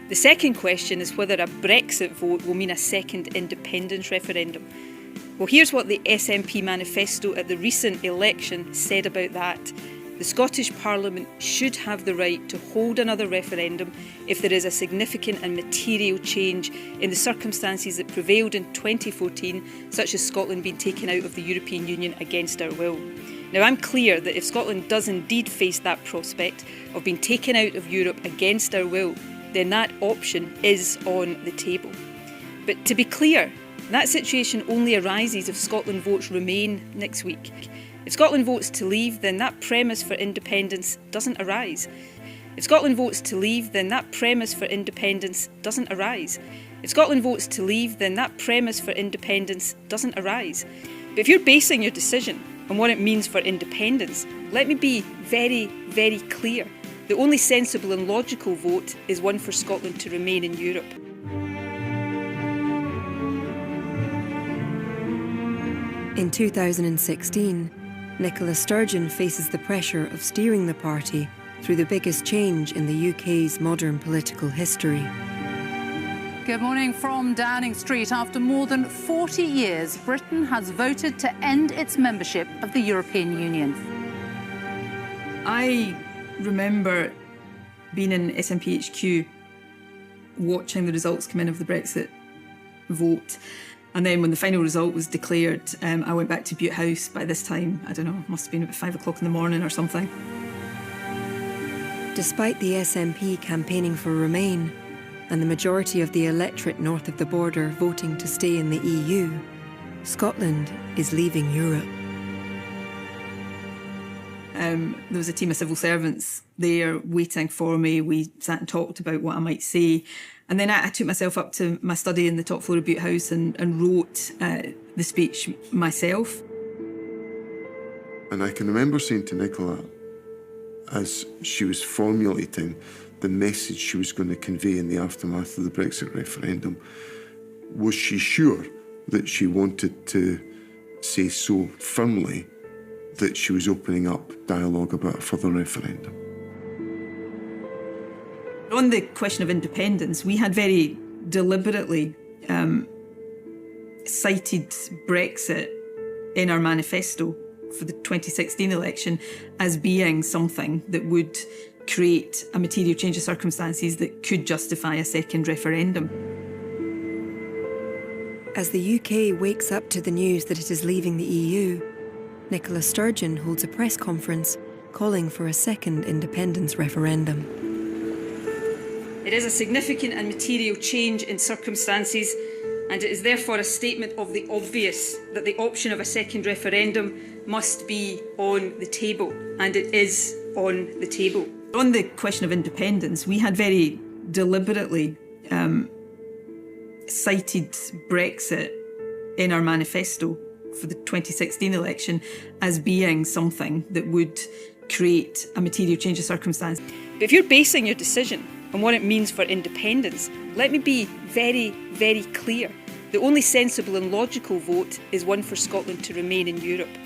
The second question is whether a Brexit vote will mean a second independence referendum. Well, here's what the SNP manifesto at the recent election said about that. The Scottish Parliament should have the right to hold another referendum if there is a significant and material change in the circumstances that prevailed in 2014, such as Scotland being taken out of the European Union against our will. Now, I'm clear that if Scotland does indeed face that prospect of being taken out of Europe against our will, then that option is on the table. But to be clear, that situation only arises if Scotland votes Remain next week. If Scotland votes to leave, then that premise for independence doesn't arise. If Scotland votes to leave, then that premise for independence doesn't arise. If Scotland votes to leave, then that premise for independence doesn't arise. But if you're basing your decision on what it means for independence, let me be very, very clear. The only sensible and logical vote is one for Scotland to remain in Europe. In 2016, Nicola Sturgeon faces the pressure of steering the party through the biggest change in the UK's modern political history. Good morning from Downing Street. After more than 40 years, Britain has voted to end its membership of the European Union. I remember being in SNP HQ, watching the results come in of the Brexit vote. And then when the final result was declared, I went back to Bute House. By this time, I don't know, it must have been about 5 o'clock in the morning or something. Despite the SNP campaigning for Remain and the majority of the electorate north of the border voting to stay in the EU, Scotland is leaving Europe. There was a team of civil servants there waiting for me. We sat and talked about what I might say. And then I took myself up to my study in the top floor of Bute House and wrote the speech myself. And I can remember saying to Nicola, as she was formulating the message she was going to convey in the aftermath of the Brexit referendum, was she sure that she wanted to say so firmly that she was opening up dialogue about a further referendum? On the question of independence, we had very deliberately cited Brexit in our manifesto for the 2016 election as being something that would create a material change of circumstances that could justify a second referendum. As the UK wakes up to the news that it is leaving the EU, Nicola Sturgeon holds a press conference calling for a second independence referendum. It is a significant and material change in circumstances, and it is therefore a statement of the obvious that the option of a second referendum must be on the table, and it is on the table. On the question of independence, we had very deliberately cited Brexit in our manifesto for the 2016 election as being something that would create a material change of circumstance. But if you're basing your decision on what it means for independence, let me be very, very clear. The only sensible and logical vote is one for Scotland to remain in Europe.